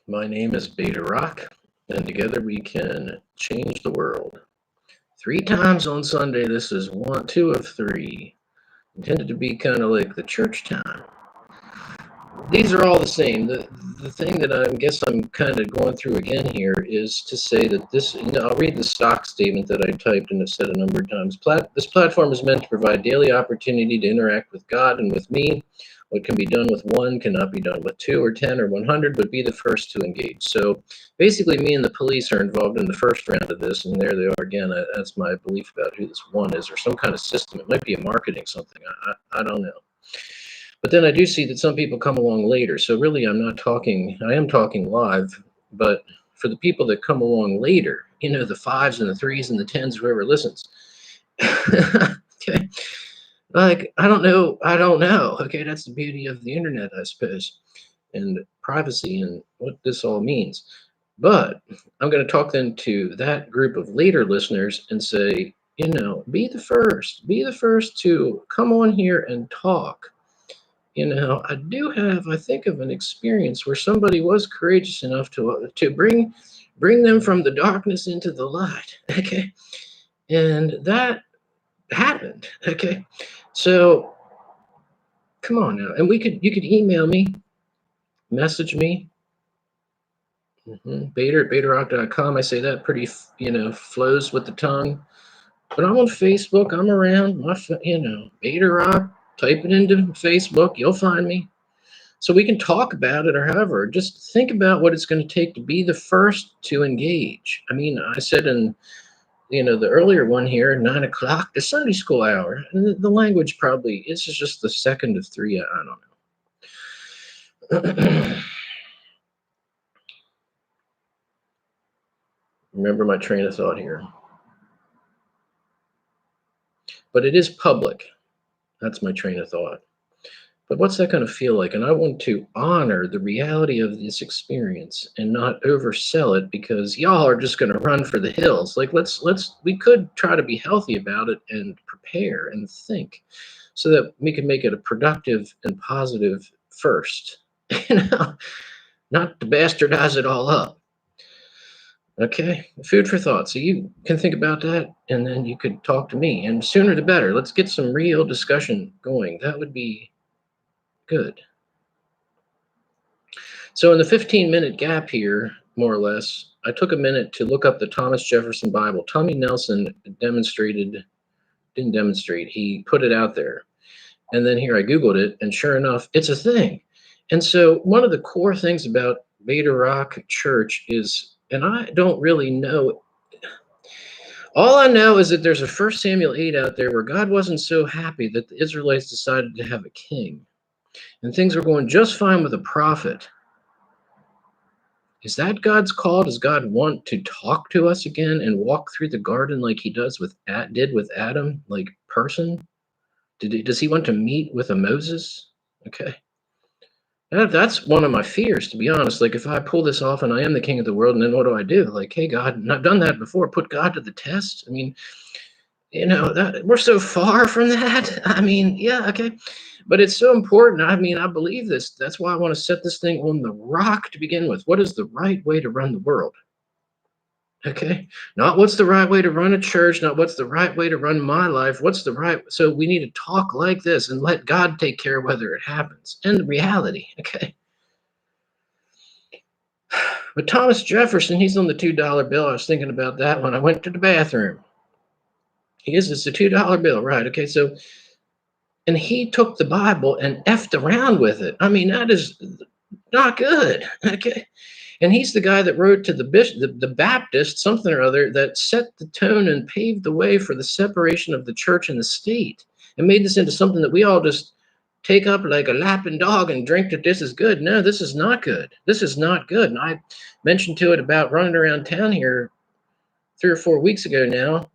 My name is Beta Rock, and together we can change the world. 3 times on Sunday. This is two of three. Intended to be kind of like the church time. These are all the same. The thing that I guess I'm kind of going through again here is to say that this, I'll read the stock statement that I typed and have said a number of times. This platform is meant to provide daily opportunity to interact with God and with me. What can be done with one cannot be done with 2 or 10 or 100, but be the first to engage. So basically, me and the police are involved in the first round of this, and there they are again. That's my belief about who this one is, or some kind of system. It might be a marketing something. I don't know. But then I do see that some people come along later. So really, I am talking live, but for the people that come along later, the fives and the threes and the tens, whoever listens. Okay. Like, I don't know. Okay. That's the beauty of the internet, I suppose, and privacy and what this all means. But I'm going to talk then to that group of later listeners and say, be the first. Be the first to come on here and talk. I do have, I think, of an experience where somebody was courageous enough to bring them from the darkness into the light. Okay, and that happened. Okay, so come on now, and you could email me, message me, beta@betarock.com. I say that pretty, flows with the tongue. But I'm on Facebook. I'm around. Beta Rock. Type it into Facebook. You'll find me. So we can talk about it or however. Just think about what it's going to take to be the first to engage. I mean, I said in the earlier one here, 9 o'clock, the Sunday school hour, and the language probably this is just the second of three. I don't know. Remember my train of thought here. But it is public. That's my train of thought. But what's that going to feel like? And I want to honor the reality of this experience and not oversell it because y'all are just going to run for the hills. Like we could try to be healthy about it and prepare and think so that we can make it a productive and positive first, not to bastardize it all up. Okay, food for thought. So you can think about that and then you could talk to me, and sooner the better. Let's get some real discussion going. That would be good. So in the 15-minute gap here, more or less, I took a minute to look up the Thomas Jefferson Bible. Tommy Nelson didn't demonstrate, he put it out there. And then here I Googled it, and sure enough, it's a thing. And so one of the core things about Beta Rock Church is, and I don't really know, all I know is that there's a 1 Samuel 8 out there where God wasn't so happy that the Israelites decided to have a king. And things were going just fine with a prophet. Is that God's call? Does God want to talk to us again and walk through the garden like he did with Adam, like person? Does he want to meet with a Moses? Okay. That's one of my fears, to be honest. Like, if I pull this off and I am the king of the world, and then what do I do? Like, hey, God, and I've done that before. Put God to the test. I mean, we're so far from that. I mean, yeah, okay. But it's so important. I mean, I believe this. That's why I want to set this thing on the rock to begin with. What is the right way to run the world? Okay. Not what's the right way to run a church, not what's the right way to run my life. So we need to talk like this and let God take care of whether it happens. And the reality. Okay. But Thomas Jefferson, he's on the $2 bill. I was thinking about that when I went to the bathroom. It's a $2 bill, right? Okay. So, and he took the Bible and effed around with it. I mean, that is not good. Okay. And he's the guy that wrote to the bishop, the Baptist, something or other, that set the tone and paved the way for the separation of the church and the state and made this into something that we all just take up like a lapping dog and drink that this is good. No, this is not good. This is not good. And I mentioned to it about running around town here 3 or 4 weeks ago now,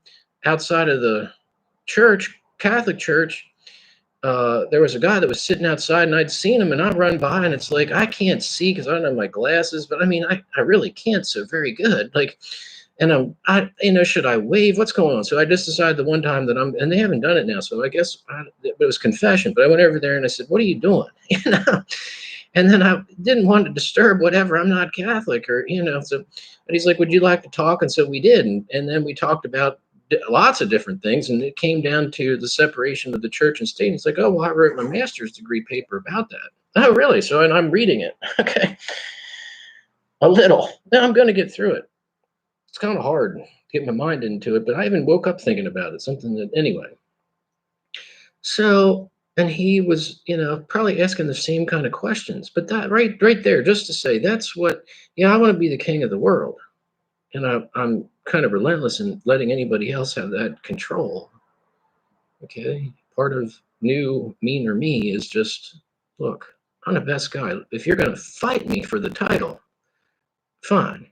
outside of the church, Catholic church. There was a guy that was sitting outside, and I'd seen him, and I'd run by, and it's like I can't see because I don't have my glasses, but I mean I really can't so very good. Like, and should I wave? What's going on? So I just decided the one time that and they haven't done it now, so I guess it was confession. But I went over there and I said, "What are you doing?" And then I didn't want to disturb whatever. I'm not Catholic or, so, but he's like, would you like to talk? And so we did. And then we talked about lots of different things. And it came down to the separation of the church and state. And he's like, oh, well, I wrote my master's degree paper about that. Oh, really? So, and I'm reading it. Okay. A little. Now I'm going to get through it. It's kind of hard to get my mind into it, but I even woke up thinking about it. Something that, anyway. So, and he was, probably asking the same kind of questions. But that right there, just to say, that's what, I want to be the king of the world, and I'm kind of relentless in letting anybody else have that control. Okay, part of new mean or me is just, look, I'm the best guy. If you're going to fight me for the title, fine,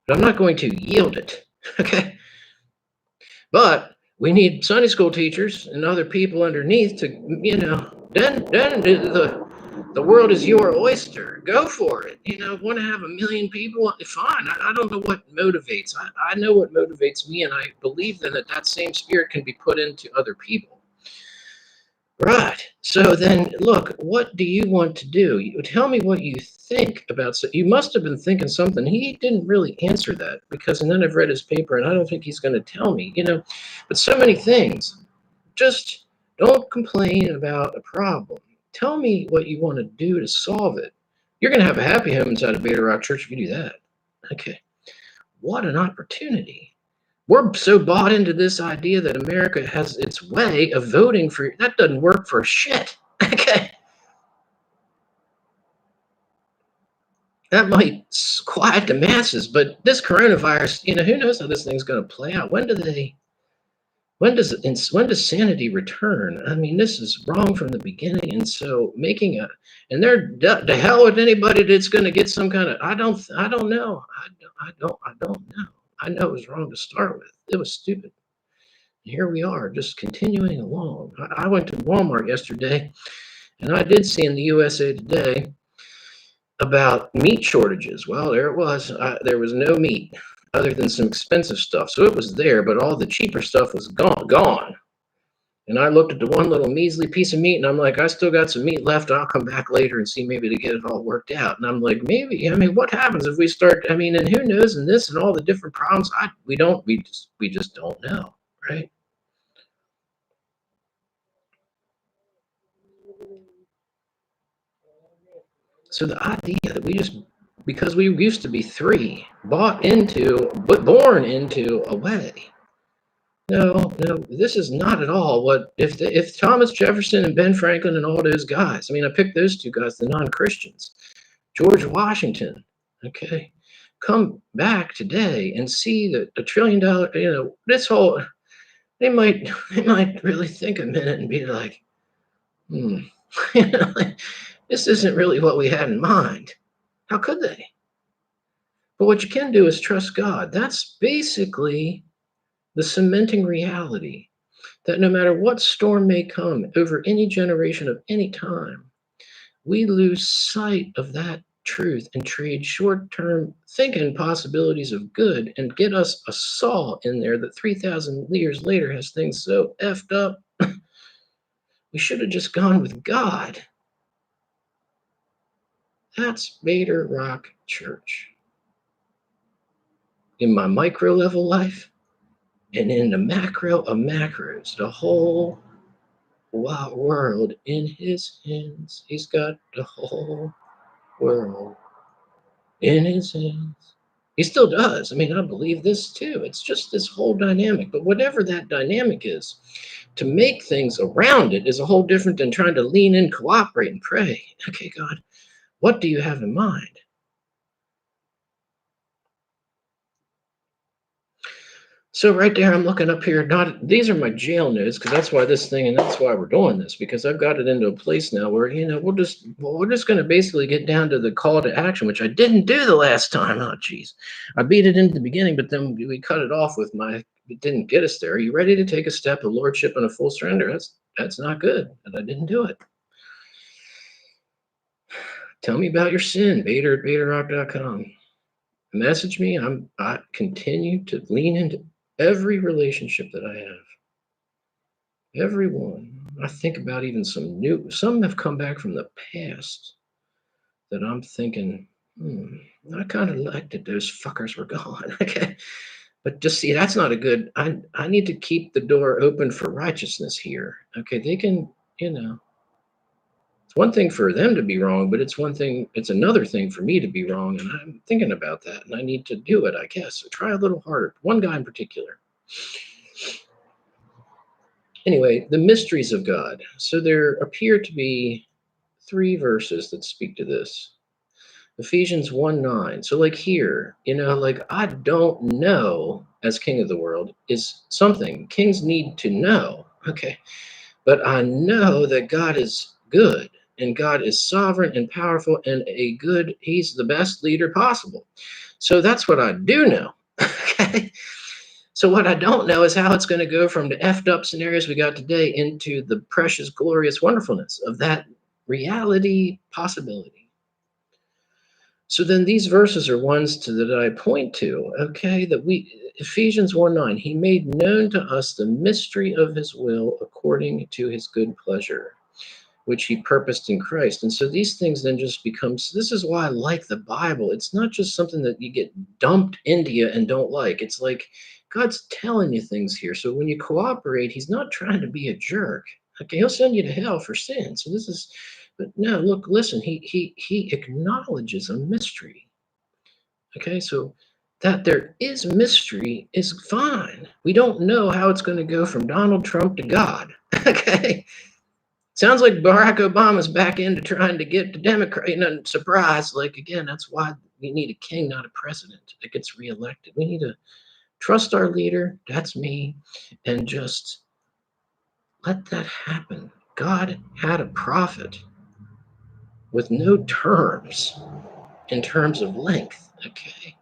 but I'm not going to yield it. Okay, but we need Sunday school teachers and other people underneath to, then the world is your oyster. Go for it. Want to have 1 million people? Fine. I don't know what motivates. I know what motivates me, and I believe then that same spirit can be put into other people. Right. So then, look, what do you want to do? You tell me what you think about. So you must have been thinking something. He didn't really answer that because, and then I've read his paper, and I don't think he's going to tell me. But so many things. Just don't complain about a problem. Tell me what you want to do to solve it. You're going to have a happy home inside of Beta Rock Church if you do that. Okay. What an opportunity. We're so bought into this idea that America has its way of voting for. That doesn't work for shit. Okay. That might quiet the masses, but this coronavirus, who knows how this thing's going to play out? When does sanity return? I mean, this is wrong from the beginning, and so and they're the hell with anybody that's going to get some kind of. I don't know. I don't know. I know it was wrong to start with. It was stupid. Here we are, just continuing along. I went to Walmart yesterday, and I did see in the USA Today about meat shortages. Well, there it was. There was no meat other than some expensive stuff. So it was there, but all the cheaper stuff was gone. And I looked at the one little measly piece of meat, and I'm like, I still got some meat left. I'll come back later and see maybe to get it all worked out. And I'm like, maybe. I mean, what happens if we start? I mean, and who knows? And this and all the different problems. We just don't know, right? So the idea that because we used to be three, born into a way. No, this is not at all what if Thomas Jefferson and Ben Franklin and all those guys. I mean, I picked those two guys, the non-Christians. George Washington, okay, come back today and see that $1 trillion, this whole they might really think a minute and be like, this isn't really what we had in mind. How could they? But what you can do is trust God. That's basically the cementing reality that no matter what storm may come over any generation of any time, we lose sight of that truth and trade short-term thinking possibilities of good and get us a Saul in there that 3,000 years later has things so effed up. We should have just gone with God. That's Beta Rock Church. In my micro level life and in the macro of macros, the whole world in his hands. He's got the whole world in his hands. He still does. I mean, I believe this too. It's just this whole dynamic. But whatever that dynamic is, to make things around it is a whole different than trying to lean in, cooperate, and pray. Okay, God, what do you have in mind? So right there, I'm looking up here. These are my jail notes because that's why that's why we're doing this, because I've got it into a place now where we're just going to basically get down to the call to action, which I didn't do the last time. Oh, geez, I beat it into the beginning, but then we cut it off with it didn't get us there. Are you ready to take a step of lordship and a full surrender? That's not good, and I didn't do it. Tell me about your sin. Beta@betarock.com. Message me. I continue to lean into every relationship that I have. Everyone. I think about even some have come back from the past that I'm thinking, I kind of liked it. Those fuckers were gone. Okay. But just see, that's not a good. I need to keep the door open for righteousness here. Okay. They can, it's one thing for them to be wrong, but it's another thing for me to be wrong. And I'm thinking about that and I need to do it, I guess. So try a little harder. One guy in particular. Anyway, the mysteries of God. So there appear to be 3 verses that speak to this. Ephesians 1:9. So, like here, like I don't know as king of the world is something kings need to know. Okay. But I know that God is good and God is sovereign and powerful and he's the best leader possible. So that's what I do know. Okay. So what I don't know is how it's going to go from the effed up scenarios we got today into the precious, glorious wonderfulness of that reality possibility. So then these verses are ones that I point to, okay, Ephesians 1:9, he made known to us the mystery of his will according to his good pleasure, which he purposed in Christ. And so these things then just this is why I like the Bible. It's not just something that you get dumped into you and don't like. It's like God's telling you things here. So when you cooperate, he's not trying to be a jerk. Okay, he'll send you to hell for sin. So but no, look, listen, he acknowledges a mystery. Okay, so that there is mystery is fine. We don't know how it's going to go from Donald Trump to God. Okay. Sounds like Barack Obama's back into trying to get the Democrat, surprise. Like, again, that's why we need a king, not a president that gets reelected. We need to trust our leader, that's me, and just let that happen. God had a prophet with no terms in terms of length, okay?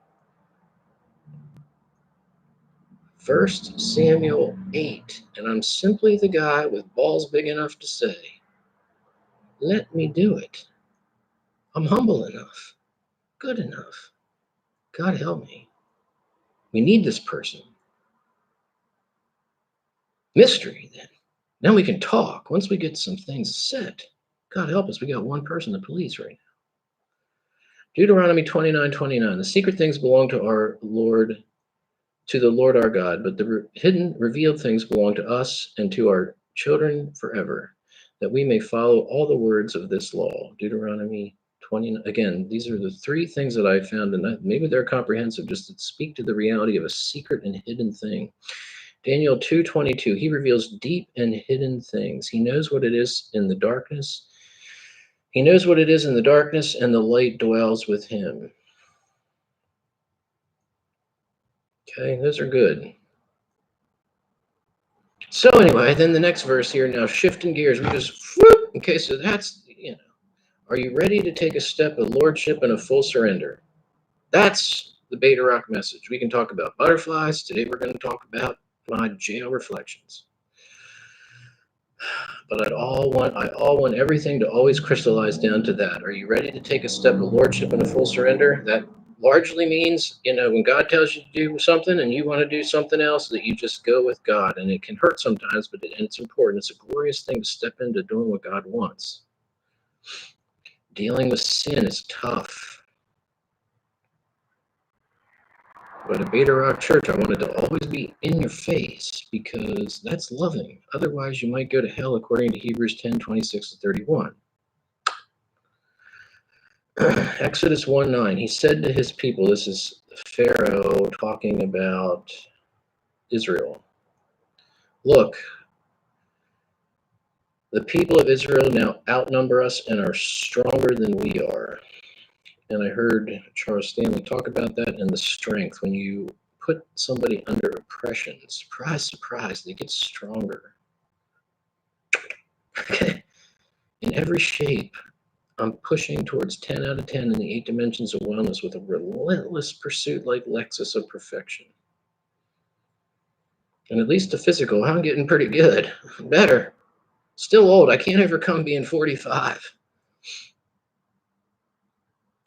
1 Samuel 8, and I'm simply the guy with balls big enough to say, let me do it. I'm humble enough, good enough. God help me. We need this person. Mystery, then. Then we can talk. Once we get some things set, God help us, we got one person to police right now. Deuteronomy 29:29. The secret things belong to our Lord, to the Lord our God, but the hidden, revealed things belong to us and to our children forever, that we may follow all the words of this law. Deuteronomy 20. Again, these are the 3 things that I found, and maybe they're comprehensive, just to speak to the reality of a secret and hidden thing. Daniel 2:22. He reveals deep and hidden things. He knows what it is in the darkness. He knows what it is in the darkness, and the light dwells with him. Okay, those are good. So anyway, then the next verse here, now shifting gears, we just, whoop, okay, so that's, are you ready to take a step of lordship and a full surrender? That's the Beta Rock message. We can talk about butterflies. Today we're going to talk about my jail reflections. But I all want everything to always crystallize down to that. Are you ready to take a step of lordship and a full surrender? That largely means, when God tells you to do something and you want to do something else, that you just go with God. And it can hurt sometimes, but it's important. It's a glorious thing to step into doing what God wants. Dealing with sin is tough. But at Beta Rock Church, I wanted to always be in your face because that's loving. Otherwise, you might go to hell according to Hebrews 10:26-31. Exodus 1:9. He said to his people, this is Pharaoh talking about Israel. Look, the people of Israel now outnumber us and are stronger than we are. And I heard Charles Stanley talk about that and the strength. When you put somebody under oppression, surprise, surprise, they get stronger. Okay. In every shape, I'm pushing towards 10 out of 10 in the 8 dimensions of wellness with a relentless pursuit like Lexus of perfection. And at least the physical, I'm getting pretty good. Better. Still old. I can't overcome being 45.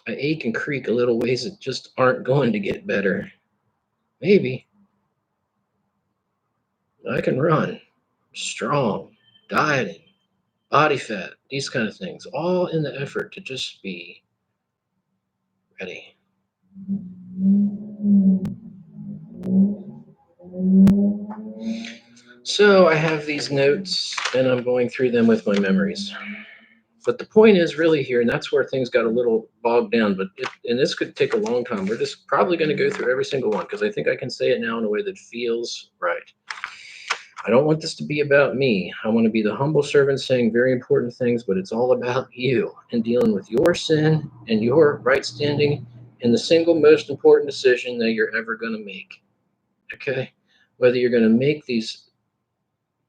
I ache and creak a little ways that just aren't going to get better. Maybe. I can run. Strong. Dieting. Body fat. These kind of things. All in the effort to just be Ready. So I have these notes and I'm going through them with my memories. But the point is really here, and that's where things got a little bogged down. And this could take a long time. We're just probably going to go through every single one because I think I can say it now in a way that feels right. I don't want this to be about me. I want to be the humble servant saying very important things, but it's all about you and dealing with your sin and your right standing in the single most important decision that you're ever going to make. Okay? Whether you're going to make these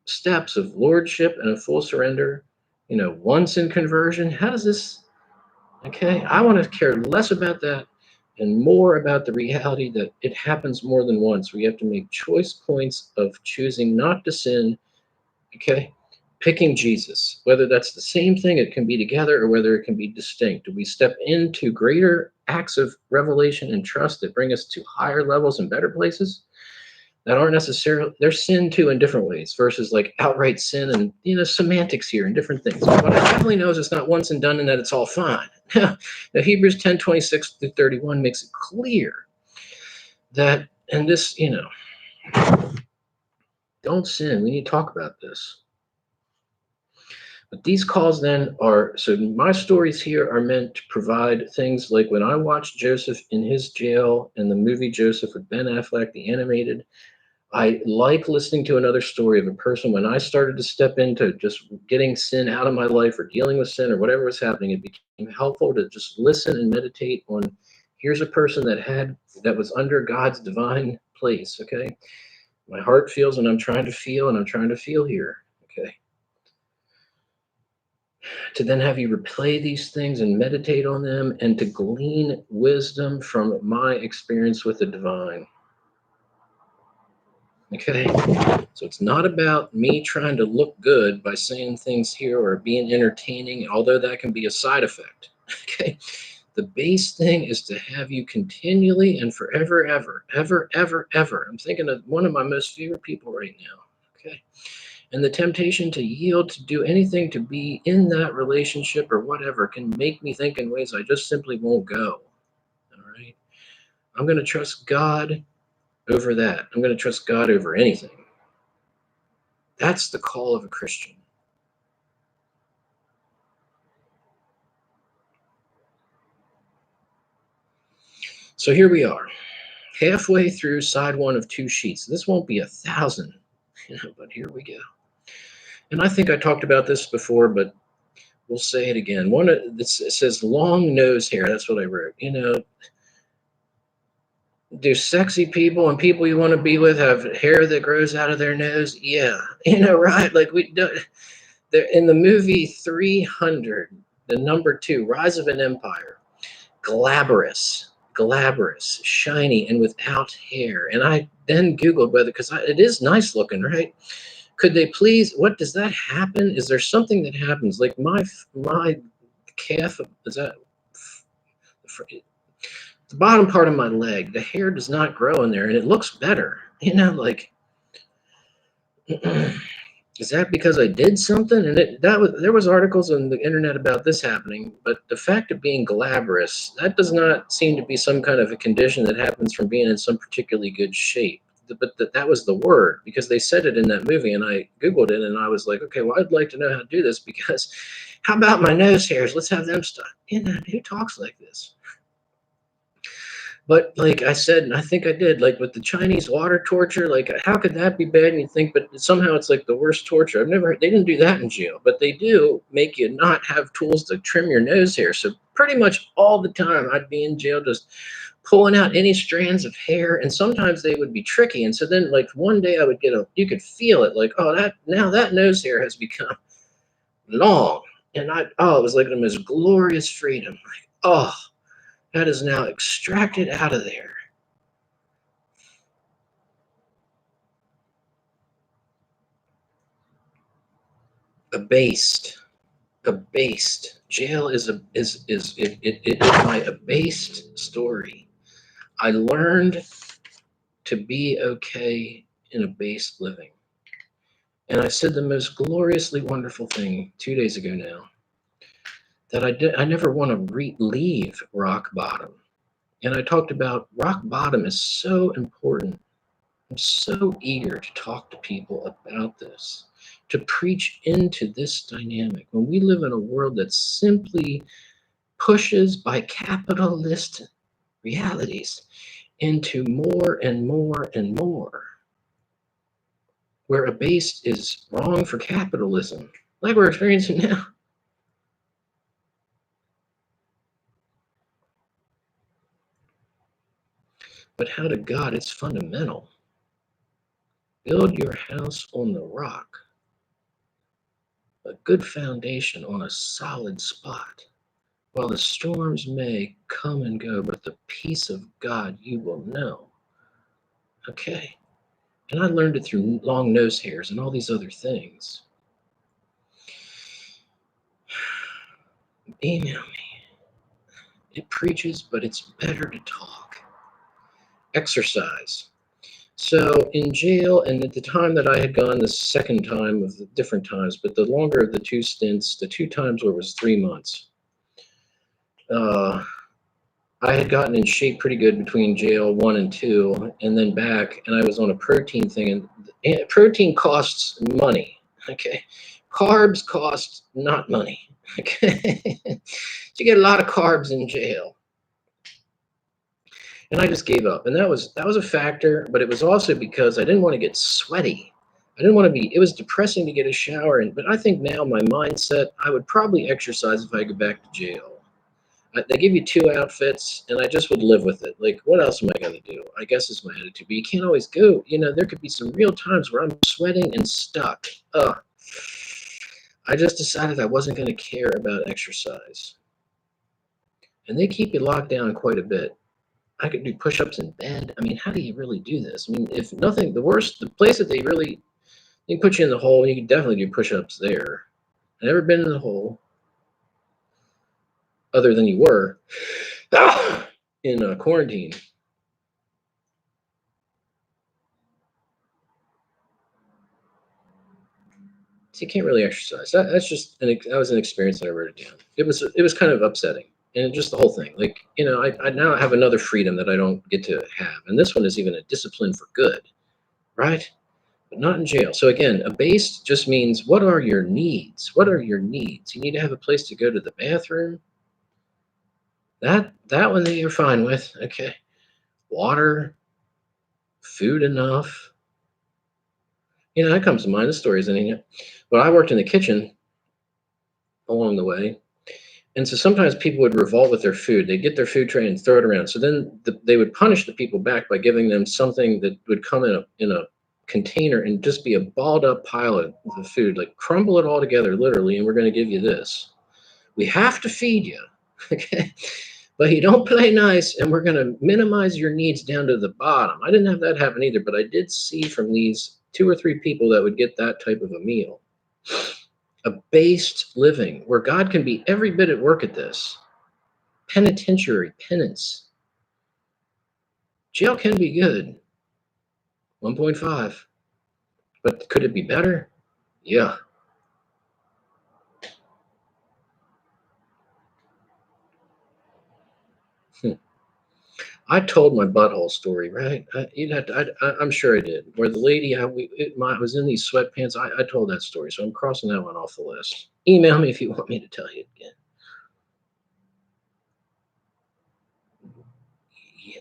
steps of lordship and a full surrender, once in conversion, how does this, okay? I want to care less about that and more about the reality that it happens more than once. We have to make choice points of choosing not to sin, okay? Picking Jesus, whether that's the same thing, it can be together, or whether it can be distinct. We step into greater acts of revelation and trust that bring us to higher levels and better places that aren't necessarily, they're sin too in different ways versus like outright sin and semantics here and different things. But what I definitely know is it's not once and done and that it's all fine. Now Hebrews 10:26-31 makes it clear that, and this, don't sin. We need to talk about this. But these calls then are, so my stories here are meant to provide things like when I watched Joseph in his jail and the movie Joseph with Ben Affleck, the animated, I like listening to another story of a person when I started to step into just getting sin out of my life or dealing with sin or whatever was happening. It became helpful to just listen and meditate on, here's a person that was under God's divine place. Okay. My heart feels and I'm trying to feel and I'm trying to feel here. Okay. To then have you replay these things and meditate on them and to glean wisdom from my experience with the divine. Okay, so it's not about me trying to look good by saying things here or being entertaining, although that can be a side effect. Okay, the base thing is to have you continually and forever, ever. I'm thinking of one of my most favorite people right now. Okay, and the temptation to yield to do anything to be in that relationship or whatever can make me think in ways I just simply won't go. All right, I'm going to trust God over that. I'm going to trust God over anything. That's the call of a Christian. So here we are, halfway through side one of 2 sheets. This won't be 1,000, but here we go. And I think I talked about this before, but we'll say it again. It says long nose hair. That's what I wrote. Do sexy people and people you want to be with have hair that grows out of their nose? Yeah, right? Like we do. In the movie 300, the number 2, Rise of an Empire, glabrous, shiny, and without hair. And I then Googled whether, because it is nice looking, right? Could they please, what does that happen? Is there something that happens? Like my calf, is that the bottom part of my leg, the hair does not grow in there and it looks better, like, is that because I did something? And there was articles on the internet about this happening, but the fact of being glabrous, that does not seem to be some kind of a condition that happens from being in some particularly good shape. But that was the word because they said it in that movie, and I Googled it, and I was like, okay, well, I'd like to know how to do this because how about my nose hairs? Let's have them stuck. Who talks like this? But like I said, and I think I did, like with the Chinese water torture, like how could that be bad? And you think, but somehow it's like the worst torture. They didn't do that in jail, but they do make you not have tools to trim your nose hair. So pretty much all the time I'd be in jail just pulling out any strands of hair. And sometimes they would be tricky. And so then like one day I would you could feel it like, oh, now that nose hair has become long. And it was like the most glorious freedom. Like, oh, that is now extracted out of there. Abased. Jail is my abased story. I learned to be okay in abased living. And I said the most gloriously wonderful thing 2 days ago now, that I never want to leave rock bottom. And I talked about rock bottom is so important. I'm so eager to talk to people about this, to preach into this dynamic. When we live in a world that simply pushes by capitalist realities into more and more and more, where a base is wrong for capitalism, like we're experiencing now. But how to God, it's fundamental. Build your house on the rock, a good foundation on a solid spot. While the storms may come and go, but the peace of God you will know. Okay. And I learned it through long nose hairs and all these other things. Email me. It preaches, but it's better to talk. Exercise. So in jail, and at the time that I had gone the second time of the different times, but the longer of the two stints, the two times where it was 3 months, I had gotten in shape pretty good between jail 1 and 2, and then back, and I was on a protein thing, and protein costs money. Okay, carbs cost not money. Okay, you get a lot of carbs in jail, and I just gave up, and that was a factor, but it was also because I didn't want to get sweaty. I didn't want to be. It was depressing to get a shower, but I think now my mindset, I would probably exercise if I go back to jail. They give you 2 outfits, and I just would live with it. Like, what else am I going to do? I guess is my attitude. But you can't always go. There could be some real times where I'm sweating and stuck. Ugh. I just decided I wasn't going to care about exercise. And they keep you locked down quite a bit. I could do push-ups in bed. I mean, how do you really do this? I mean, if nothing, the place that they can put you in the hole, you can definitely do push-ups there. I've never been in the hole, other than you were, in quarantine. So you can't really exercise. That was an experience that I wrote it down. It was kind of upsetting, and just the whole thing. Like, I now have another freedom that I don't get to have, and this one is even a discipline for good, right? But not in jail. So again, a base just means, what are your needs? What are your needs? You need to have a place to go to the bathroom. That one that you're fine with, okay. Water, food enough. That comes to mind. The stories in it. But I worked in the kitchen along the way. And so sometimes people would revolt with their food. They'd get their food tray and throw it around. So then they would punish the people back by giving them something that would come in a container and just be a balled up pile of the food, like crumble it all together, literally, and we're going to give you this. We have to feed you, okay? But you don't play nice, and we're going to minimize your needs down to the bottom. I didn't have that happen either, but I did see from these 2 or 3 people that would get that type of a meal. A based living where God can be every bit at work at this. Penitentiary, penance. Jail can be good. 1.5. But could it be better? Yeah. I told my butthole story, right? I'm sure I did. Where the lady, I was in these sweatpants. I told that story, so I'm crossing that one off the list. Email me if you want me to tell you again.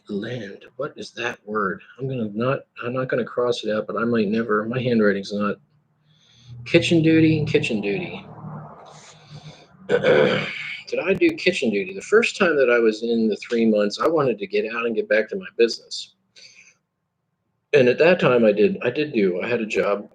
Land. What is that word? I'm not gonna cross it out, but I might never. My handwriting's not. Kitchen duty. Kitchen duty. Did I do kitchen duty? The first time that I was in the 3 months, I wanted to get out and get back to my business. And at that time, I had a job.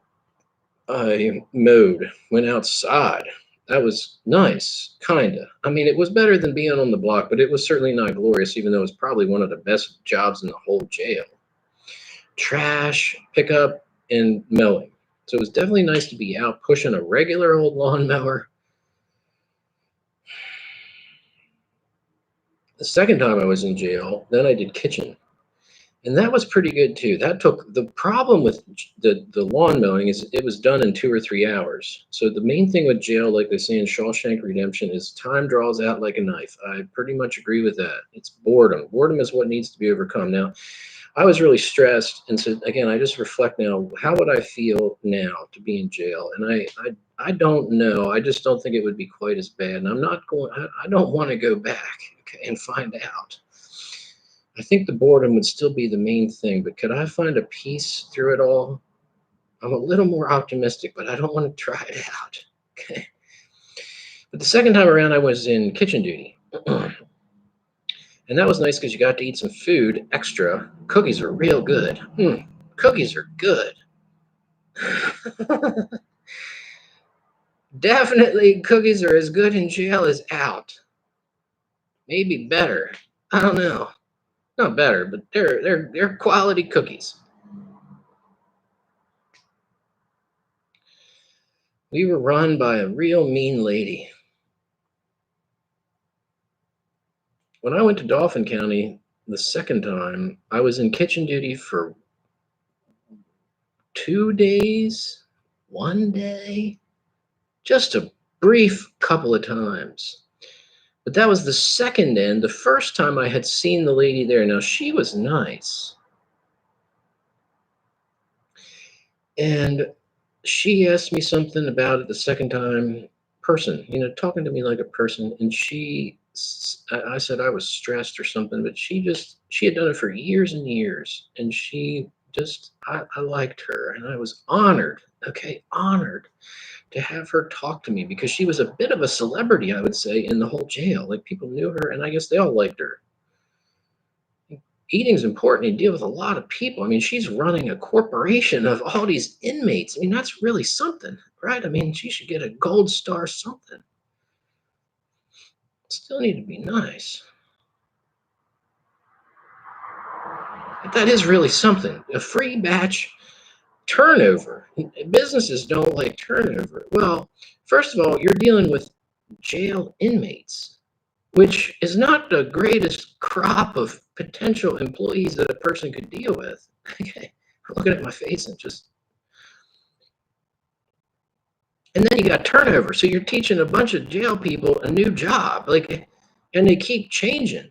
I mowed, went outside. That was nice, kinda. I mean, it was better than being on the block, but it was certainly not glorious, even though it was probably one of the best jobs in the whole jail. Trash, pickup, and mowing. So it was definitely nice to be out pushing a regular old lawnmower. The second time I was in jail, then I did kitchen. And that was pretty good too. That took the problem with the lawn mowing is it was done in 2 or 3 hours. So the main thing with jail, like they say in Shawshank Redemption, is time draws out like a knife. I pretty much agree with that. It's boredom. Boredom is what needs to be overcome. Now, I was really stressed, and so again, I just reflect now. How would I feel now to be in jail? And I don't know. I just don't think it would be quite as bad. And I'm not going. I don't want to go back, okay, and find out. I think the boredom would still be the main thing, but could I find a peace through it all? I'm a little more optimistic, but I don't want to try it out. Okay. But the second time around, I was in kitchen duty. And that was nice because you got to eat some food extra. Cookies are real good. Cookies are good. Definitely, cookies are as good in jail as out. Maybe better. I don't know. Not better, but they're quality cookies. We were run by a real mean lady. When I went to Dauphin County the second time, I was in kitchen duty for 2 days, one day, just a brief couple of times. But that was the second end. The first time I had seen the lady there. Now, she was nice. And she asked me something about it the second time, person, talking to me like a person. And I said I was stressed or something, but she had done it for years and years. And I liked her and I was honored, okay, honored to have her talk to me because she was a bit of a celebrity, I would say, in the whole jail. Like people knew her and I guess they all liked her. Eating's important. You deal with a lot of people. I mean, she's running a corporation of all these inmates. I mean, that's really something, right? I mean, she should get a gold star something. Still need to be nice. But that is really something. A free batch turnover. Businesses don't like turnover. Well, first of all, you're dealing with jail inmates, which is not the greatest crop of potential employees that a person could deal with. Okay. I'm looking at my face and then you got turnover. So you're teaching a bunch of jail people a new job, and they keep changing.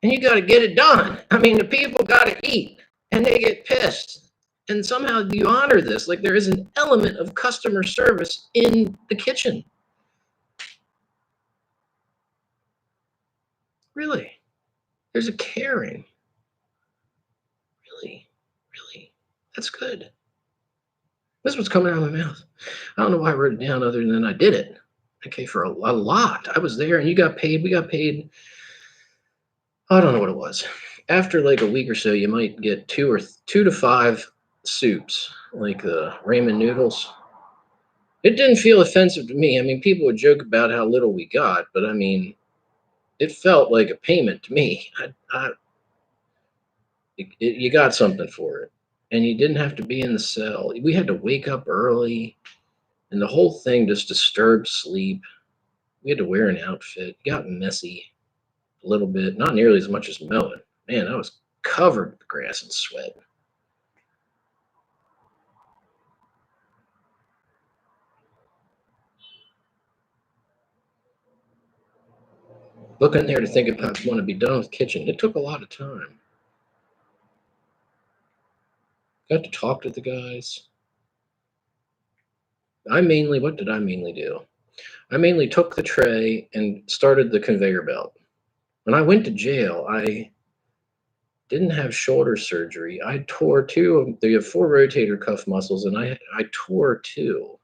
And you got to get it done. I mean, the people got to eat and they get pissed. And somehow you honor this. Like there is an element of customer service in the kitchen. Really. There's a caring. Really. Really. That's good. This was coming out of my mouth. I don't know why I wrote it down other than I did it. Okay, for a lot. I was there and you got paid. We got paid. I don't know what it was. After like a week or so, you might get two to five soups, like the ramen noodles. It didn't feel offensive to me. I mean, people would joke about how little we got, but I mean, it felt like a payment to me. You got something for it, and you didn't have to be in the cell. We had to wake up early, and the whole thing just disturbed sleep. We had to wear an outfit. It got messy a little bit, not nearly as much as mowing. Man, I was covered with grass and sweat. Looking there to think about want to be done with kitchen. It took a lot of time. Got to talk to the guys. What did I mainly do? I mainly took the tray and started the conveyor belt. When I went to jail, I didn't have shoulder surgery. I tore two. They have four rotator cuff muscles, and I tore two.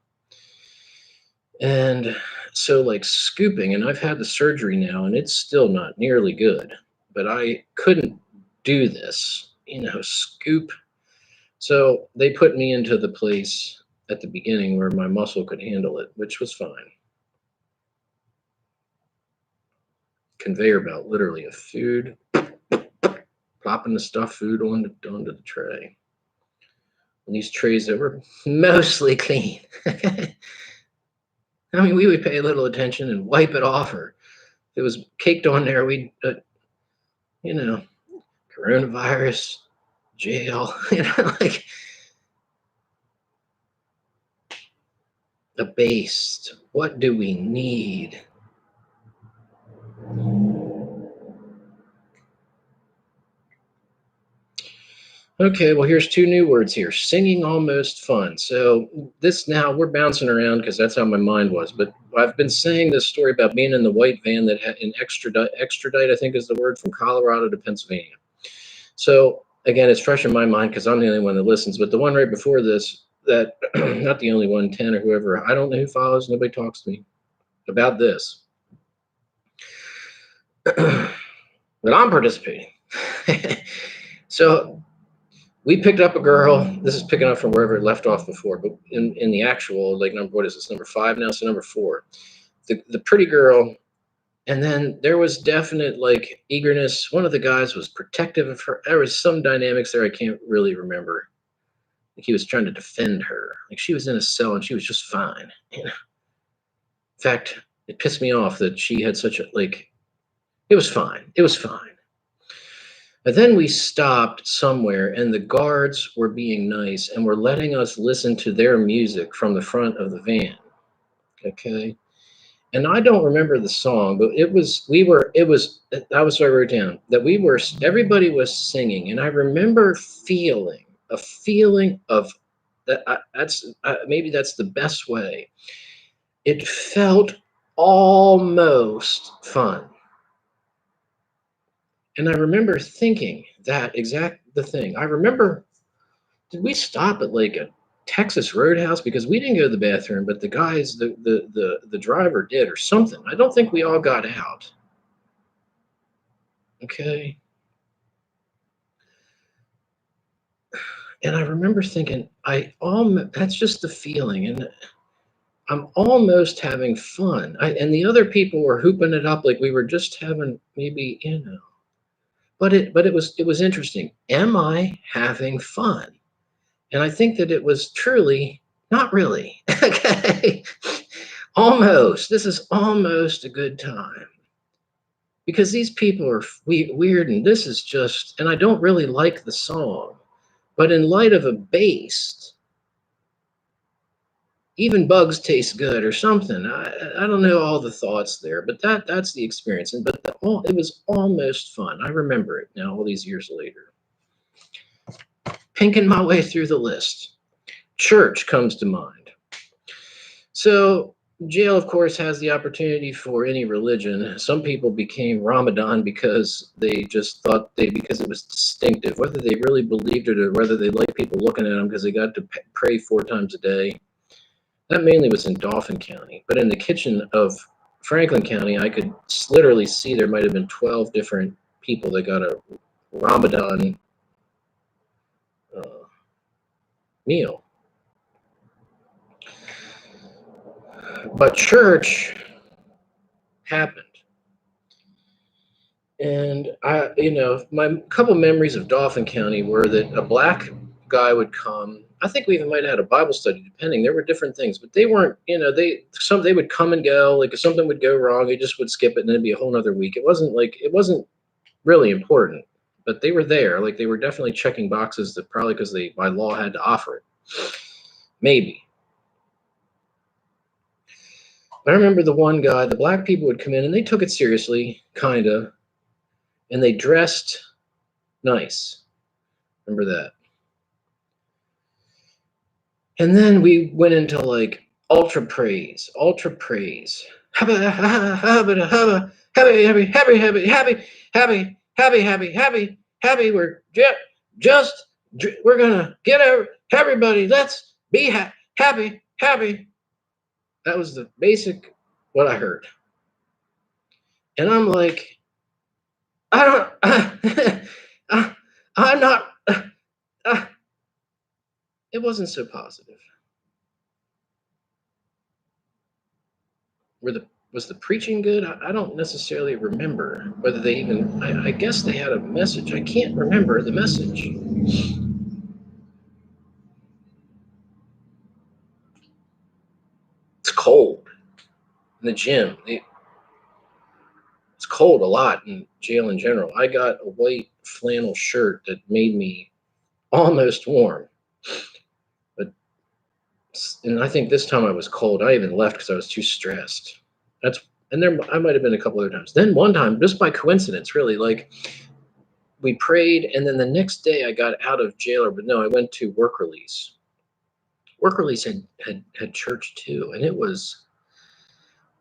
And so, like scooping, and I've had the surgery now, and it's still not nearly good. But I couldn't do this, scoop. So they put me into the place at the beginning where my muscle could handle it, which was fine. Conveyor belt, literally a food, plopping the stuffed food onto the tray. And these trays that were mostly clean. I mean, we would pay a little attention and wipe it off, or if it was caked on there, we'd, coronavirus, jail, like abased. What do we need? Okay, well, here's two new words here. Singing almost fun. So this now we're bouncing around because that's how my mind was. But I've been saying this story about being in the white van that had an extradite, I think is the word, from Colorado to Pennsylvania. So again, it's fresh in my mind because I'm the only one that listens. But the one right before this, that not the only one, 10 or whoever, I don't know who follows, nobody talks to me about this. But I'm participating. So we picked up a girl. This is picking up from wherever it left off before, but in the actual, like, number, what is this, number 5 now? So number 4, the pretty girl. And then there was definite like eagerness. One of the guys was protective of her. There was some dynamics there I can't really remember. Like he was trying to defend her. Like she was in a cell and she was just fine. In fact, it pissed me off that she had such a like. It was fine. It was fine. But then we stopped somewhere, and the guards were being nice and were letting us listen to their music from the front of the van. Okay. And I don't remember the song, but it was, that was what I wrote down, that everybody was singing. And I remember feeling a feeling of that. Maybe that's the best way. It felt almost fun. And I remember thinking the thing. I remember, did we stop at like a Texas Roadhouse because we didn't go to the bathroom, but the guys, the driver did or something. I don't think we all got out. Okay. And I remember thinking, that's just the feeling, and I'm almost having fun. And the other people were hooping it up like we were just having maybe, But it was interesting. Am I having fun? And I think that it was truly not really. Okay. Almost. This is almost a good time. Because these people are weird, and this is just, and I don't really like the song. But in light of a bass, even bugs taste good or something. I don't know all the thoughts there, but that's the experience. And it was almost fun. I remember it now, all these years later. Pinking my way through the list. Church comes to mind. So jail, of course, has the opportunity for any religion. Some people became Ramadan because they just thought because it was distinctive, whether they really believed it or whether they liked people looking at them because they got to pray 4 times a day. That mainly was in Dauphin County, but in the kitchen of Franklin County, I could literally see there might have been 12 different people that got a Ramadan meal. But church happened. And my couple memories of Dauphin County were that a black guy would come. I think we even might have had a Bible study, depending. There were different things, but they weren't, they would come and go. Like if something would go wrong, they just would skip it and then it'd be a whole nother week. It wasn't really important, but they were there. Like they were definitely checking boxes that probably because they by law had to offer it. Maybe. I remember the one guy, the black people would come in and they took it seriously, kind of, and they dressed nice. Remember that. And then we went into like ultra praise. Happy, happy, happy, happy, happy, happy, happy, happy, happy, happy, happy, happy. We're gonna get everybody. Let's be happy, happy. That was the basic what I heard, and I'm like, I don't, I'm not. It wasn't so positive. Was the preaching good? I don't necessarily remember whether they even. I guess they had a message. I can't remember the message. It's cold in the gym. It's cold a lot in jail in general. I got a white flannel shirt that made me almost warm. But and I think this time I was cold. I even left because I was too stressed. That's and there I might have been a couple other times. Then one time, just by coincidence, really, like we prayed, and then the next day I got out of jail, but no, I went to work release. Work release had church too, and it was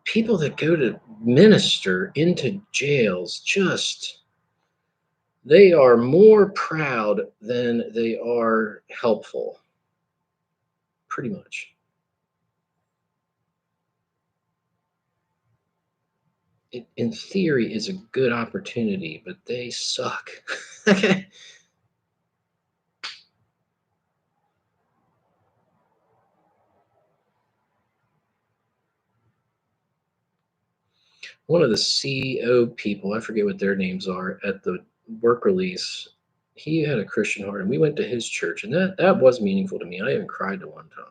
people that go to minister into jails just they are more proud than they are helpful, pretty much. It, in theory, is a good opportunity, but they suck. Okay. One of the CEO people, I forget what their names are, at the work release, he had a Christian heart, and we went to his church, and that was meaningful to me. I even cried at one time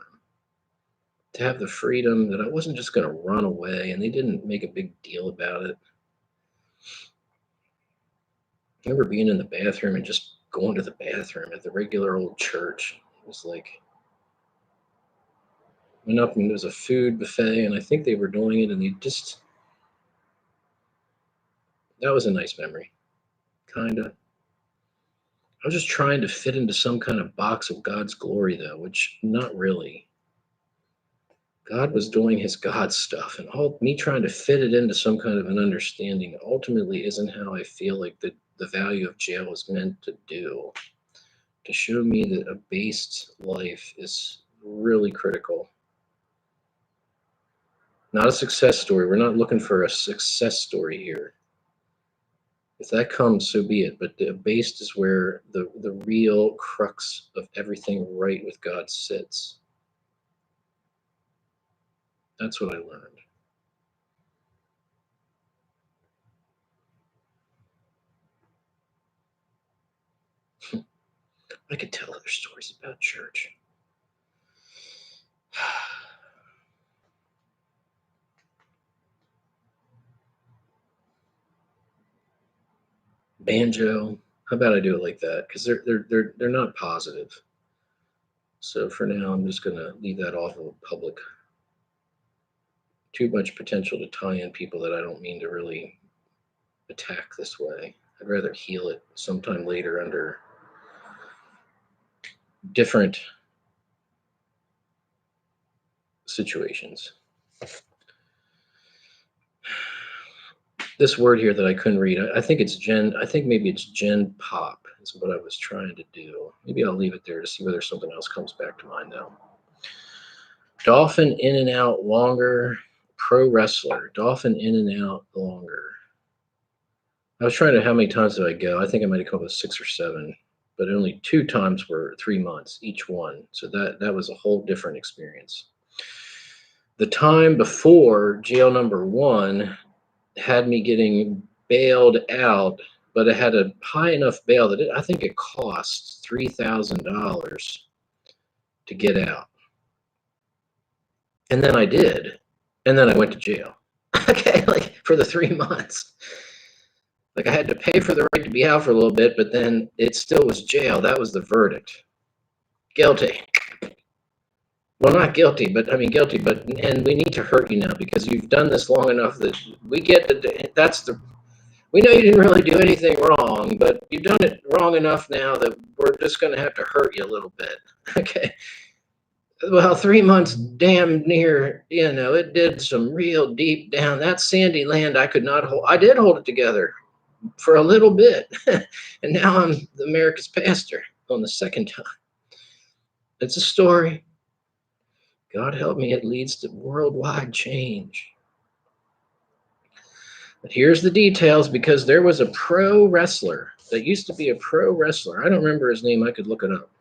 to have the freedom that I wasn't just going to run away, and they didn't make a big deal about it. I remember being in the bathroom and just going to the bathroom at the regular old church. It was like went up and there was a food buffet, and I think they were doing it, and they just that was a nice memory, kind of. I was just trying to fit into some kind of box of God's glory, though, which not really. God was doing his God stuff, and all me trying to fit it into some kind of an understanding ultimately isn't how I feel like the value of jail is meant to do. To show me that a based life is really critical. Not a success story. We're not looking for a success story here. If that comes, so be it. But the based is where the real crux of everything right with God sits. That's what I learned. I could tell other stories about church. Banjo. How about I do it like that? Because they're not positive. So for now, I'm just gonna leave that off of public. Too much potential to tie in people that I don't mean to really attack this way. I'd rather heal it sometime later under different situations. This word here that I couldn't read, I think it's Gen, I think maybe it's Gen Pop is what I was trying to do. Maybe I'll leave it there to see whether something else comes back to mind now. Dolphin in and out longer, pro wrestler. Dolphin in and out longer. I was trying to, how many times did I go? I think I might have come up with 6 or 7, but only 2 times were 3 months each one. So that was a whole different experience. The time before jail number 1 had me getting bailed out, but it had a high enough bail that I think it cost $3,000 to get out. And then I did. And then I went to jail. Okay, like for the 3 months. Like I had to pay for the right to be out for a little bit, but then it still was jail. That was the verdict. Guilty. Well, not guilty, but I mean guilty, but and we need to hurt you now because you've done this long enough that we get that we know you didn't really do anything wrong, but you've done it wrong enough now that we're just going to have to hurt you a little bit. Okay. Well, 3 months damn near, it did some real deep down. That sandy land I could not hold. I did hold it together for a little bit. And now I'm the America's pastor on the second time. It's a story. God help me, it leads to worldwide change. But here's the details because there was a pro wrestler that used to be a pro wrestler. I don't remember his name. I could look it up.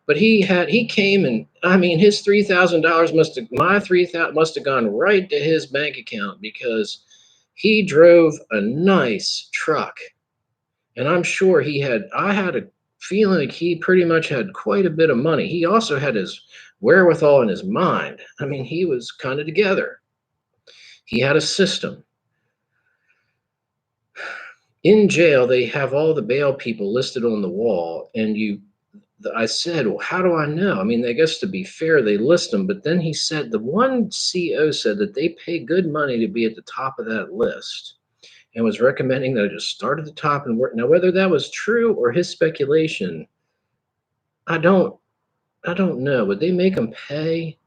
But he came and I mean his $3,000 must have gone right to his bank account because he drove a nice truck. And I'm sure I had a feeling like he pretty much had quite a bit of money. He also had his wherewithal in his mind. I mean, he was kind of together. He had a system. in jail, they have all the bail people listed on the wall, and I said, well, how do I know? I mean, I guess to be fair, they list them, but then he said the one CO said that they pay good money to be at the top of that list and was recommending that I just start at the top and work. Now, whether that was true or his speculation, I don't know. Would they make them pay?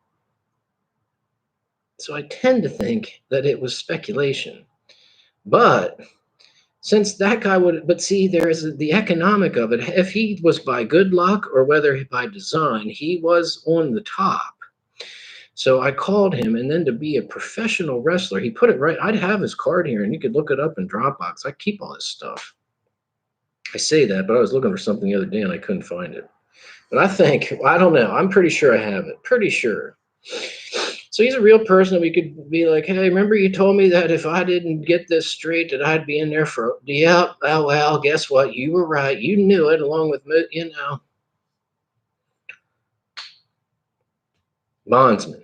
So I tend to think that it was speculation. But since that guy would, but see, there's the economic of it. If he was by good luck or whether by design, he was on the top. So I called him, and then to be a professional wrestler, he put it right. I'd have his card here, and you could look it up in Dropbox. I keep all this stuff. I say that, but I was looking for something the other day, and I couldn't find it. But I don't know. I'm pretty sure I have it. Pretty sure. So he's a real person that we could be like, hey, remember you told me that if I didn't get this straight that I'd be in there for, yeah, well, guess what? You were right. You knew it along with, bondsman.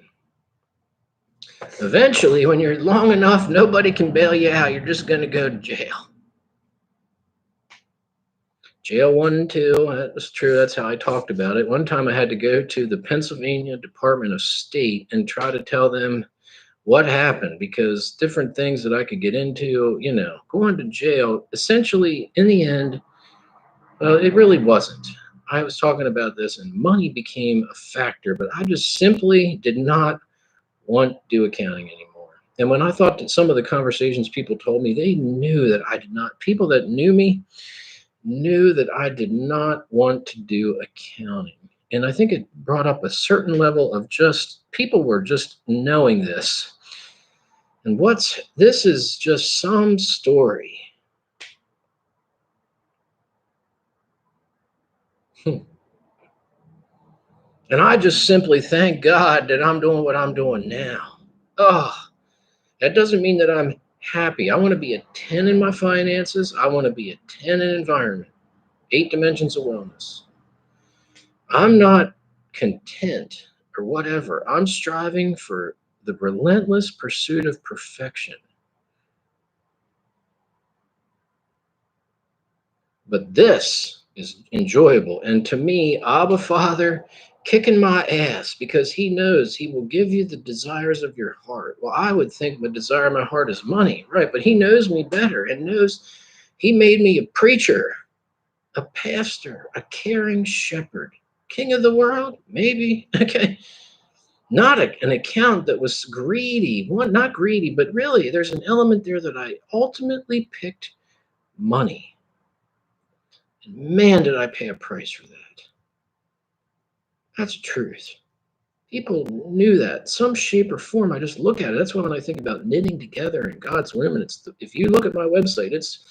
Eventually, when you're long enough, nobody can bail you out. You're just going to go to jail. Jail 1 and 2, that was true. That's how I talked about it. One time I had to go to the Pennsylvania Department of State and try to tell them what happened, because different things that I could get into, going to jail, essentially, in the end, it really wasn't. I was talking about this, and money became a factor, but I just simply did not want to do accounting anymore. And when I thought that some of the conversations people told me, they knew that I did not, people that knew me knew that I did not want to do accounting. And I think it brought up a certain level of just, people were just knowing this. And this is just some story. And I just simply thank God that I'm doing what I'm doing now. Oh, that doesn't mean that I'm happy. I want to be a 10 in my finances. I want to be a 10 in environment. 8 dimensions of wellness. I'm not content or whatever. I'm striving for the relentless pursuit of perfection. But this is enjoyable. And to me, Abba Father kicking my ass because he knows he will give you the desires of your heart. Well, I would think the desire of my heart is money, right? But he knows me better and knows he made me a preacher, a pastor, a caring shepherd, king of the world, maybe. Okay. Not an account that was greedy. One, not greedy, but really there's an element there that I ultimately picked money. And man, did I pay a price for that. That's the truth. People knew that. Some shape or form, I just look at it. That's why when I think about knitting together in God's women, if you look at my website, it's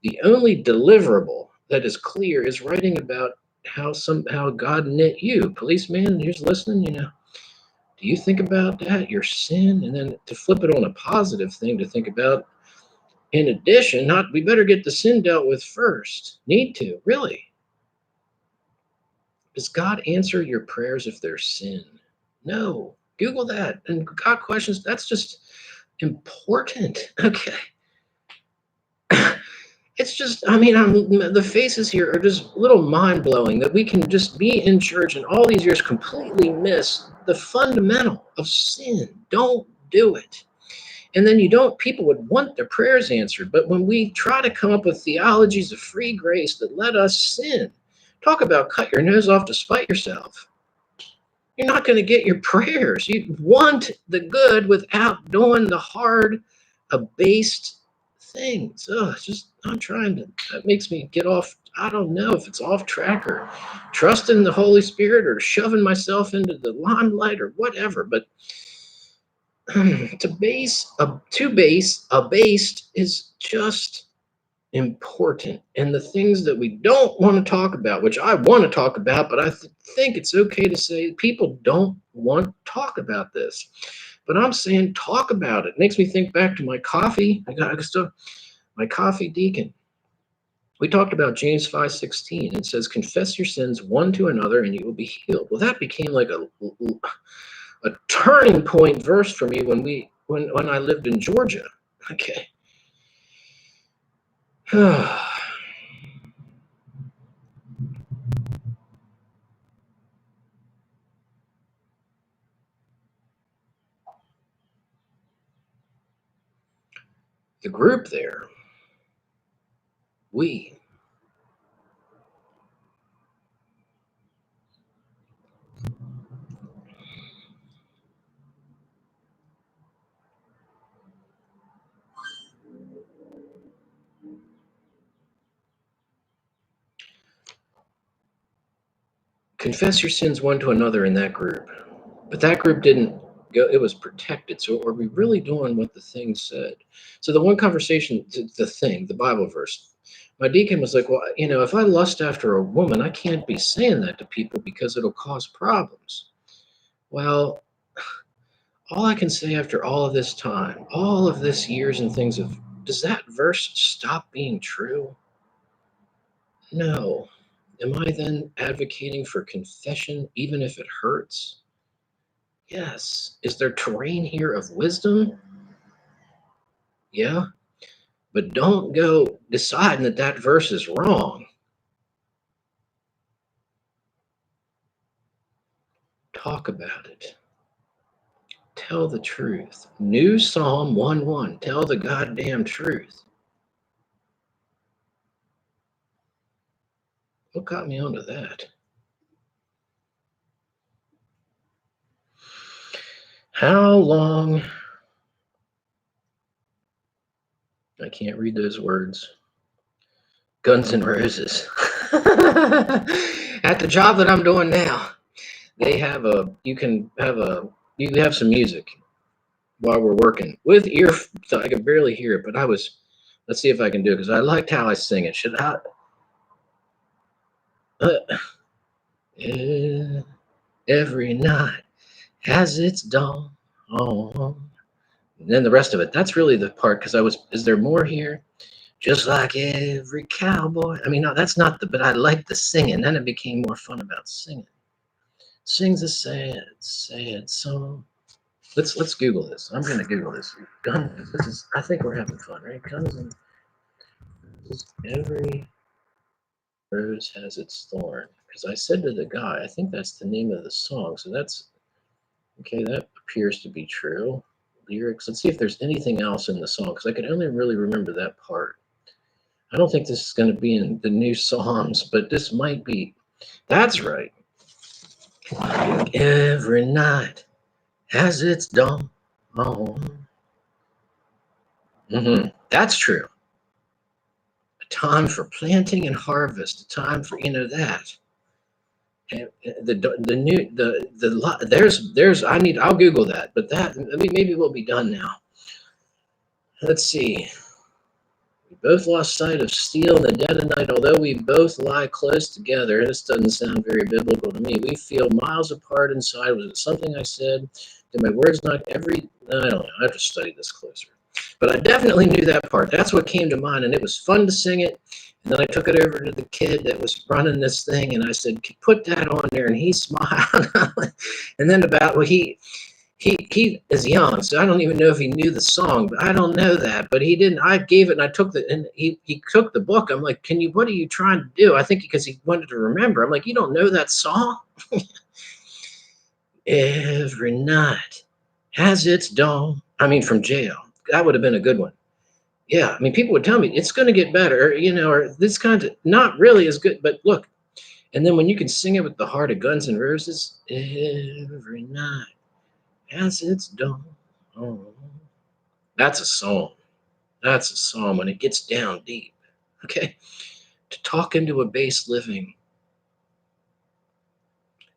the only deliverable that is clear is writing about how God knit you. Policeman, who's listening, do you think about that, your sin? And then to flip it on a positive thing to think about, in addition, we better get the sin dealt with first. Need to, really. Does God answer your prayers if there's sin? No. Google that. And God questions, that's just important. Okay. It's just, the faces here are just a little mind-blowing that we can just be in church and all these years completely miss the fundamental of sin. Don't do it. And then people would want their prayers answered. But when we try to come up with theologies of free grace that let us sin, talk about cut your nose off to spite yourself. You're not going to get your prayers. You want the good without doing the hard, abased things. That makes me get off. I don't know if it's off track or trusting the Holy Spirit or shoving myself into the limelight or whatever. But abased is just important. And the things that we don't want to talk about, which I want to talk about, but I think it's okay to say people don't want to talk about this. But I'm saying talk about it. Makes me think back to my coffee. My coffee deacon. We talked about James 5:16. It says, confess your sins one to another and you will be healed. Well, that became like a turning point verse for me when I lived in Georgia. Okay. The group there, we. Confess your sins one to another in that group. But that group didn't go, it was protected. So are we really doing what the thing said? So the one conversation, the thing, the Bible verse, my deacon was like, well, if I lust after a woman, I can't be saying that to people because it'll cause problems. Well, all I can say after all of this time, all of this years and things of, does that verse stop being true? No. Am I then advocating for confession even if it hurts? Yes. Is there terrain here of wisdom? Yeah. But don't go deciding that that verse is wrong. Talk about it. Tell the truth. New Psalm 1:1. Tell the goddamn truth. What got me onto that? How long? I can't read those words. Guns N' Roses. At the job that I'm doing now, they have you can have some music while we're working with ear. So I can barely hear it, but let's see if I can do it because I liked how I sing it. Should I? Every night has its dawn. And then the rest of it. That's really the part because is there more here? Just like every cowboy. I mean, no, that's not but I like the singing. Then it became more fun about singing. Sings a sad, sad song. Let's Google this. I'm gonna Google this. I think we're having fun, right? Guns and every rose has its thorn. Because I said to the guy, I think that's the name of the song. So that's okay. That appears to be true. Lyrics. Let's see if there's anything else in the song because I could only really remember that part. I don't think this is going to be in the new Psalms, but this might be. That's right. Every night has its dawn. That's true. A time for planting and harvest. A time for that. And the new there's I'll Google that, but maybe we'll be done now. Let's see. We both lost sight of steel in the dead of night, although we both lie close together. This doesn't sound very biblical to me. We feel miles apart inside. Was it something I said? Did my words not I don't know. I have to study this closer. But I definitely knew that part. That's what came to mind, and it was fun to sing it. And then I took it over to the kid that was running this thing, and I said, "Put that on there," and he smiled. And then he is young, so I don't even know if he knew the song, but I don't know that. But he didn't. I gave it, and I took and he took the book. I'm like, what are you trying to do? I think because he wanted to remember. I'm like, you don't know that song? Every night has its dawn. I mean, from Jail. That would have been a good one. Yeah, I mean, people would tell me it's going to get better, or this kind of not really as good. But look, and then when you can sing it with the heart of Guns N' Roses, every night has its dawn. Oh, that's a song. That's a song when it gets down deep. Okay, to talk into a bass living,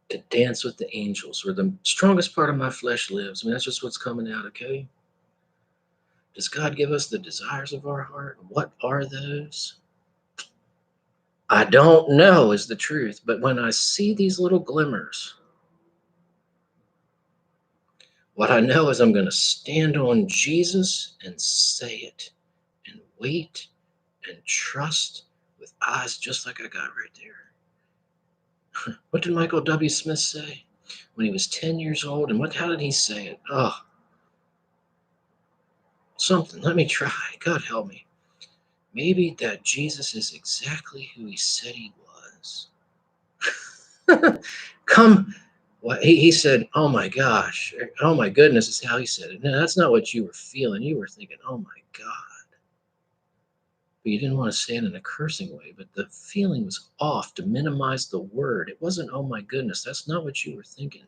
to dance with the angels, where the strongest part of my flesh lives. I mean, that's just what's coming out. Okay. Does God give us the desires of our heart? What are those? I don't know is the truth, but when I see these little glimmers, what I know is I'm going to stand on Jesus and say it and wait and trust with eyes just like I got right there. What did Michael W. Smith say when he was 10 years old? And how did he say it? Oh, something. Let me try. God help me. maybe that Jesus is exactly who he said he was. Come, what he said, oh my gosh, oh my goodness is how he said it. No, that's not what you were feeling. You were thinking, oh my God. But you didn't want to say it in a cursing way, but the feeling was off to minimize the word. It wasn't, oh my goodness. That's not what you were thinking.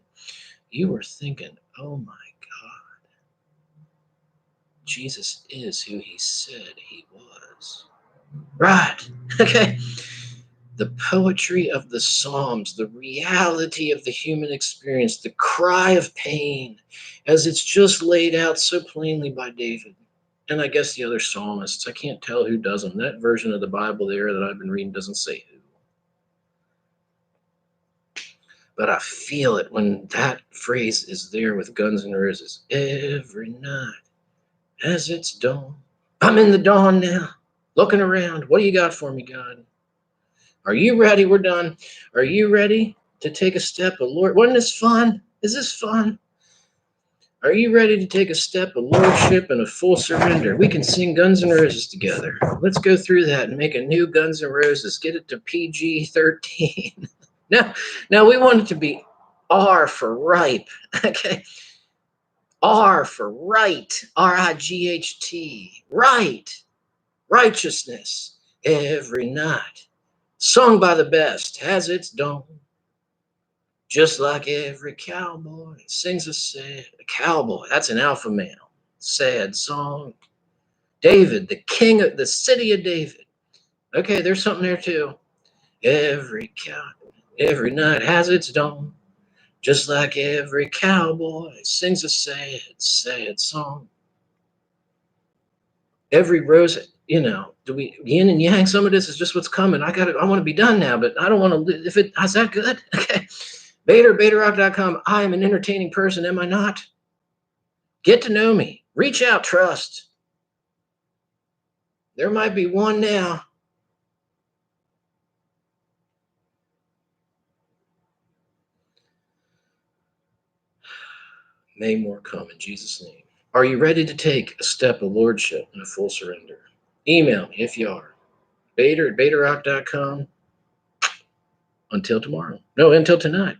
You were thinking, oh my God, Jesus is who he said he was. Right. Okay. The poetry of the Psalms, the reality of the human experience, the cry of pain, as it's just laid out so plainly by David. And I guess the other psalmists, I can't tell who does them. That version of the Bible there that I've been reading doesn't say who. But I feel it when that phrase is there with Guns N' Roses. Every night as it's dawn. I'm in the dawn now, looking around. What do you got for me, God? Are you ready? We're done. Are you ready to take a step of Lord? Wasn't this fun? Is this fun? Are you ready to take a step of lordship and a full surrender? We can sing Guns N' Roses together. Let's go through that and make a new Guns N' Roses. Get it to PG-13. Now we want it to be R for ripe. Okay. R for right. R-I-G-H-T. Right. Righteousness. Every night. Sung by the best. Has its dawn. Just like every cowboy sings a cowboy. That's an alpha male. Sad song. David, the king of the city of David. Okay, there's something there too. Every night has its dawn. Just like every cowboy sings a sad song. Every rose, do we yin and yang? Some of this is just what's coming. I want to be done now, but I don't want to. Is that good? Okay. BaderBaderRock.com. I am an entertaining person, am I not? Get to know me. Reach out, trust. There might be one now. May more come in Jesus' name. Are you ready to take a step of lordship and a full surrender? Email me if you are. Bader at BaderRock.com. Until tomorrow. No, until tonight.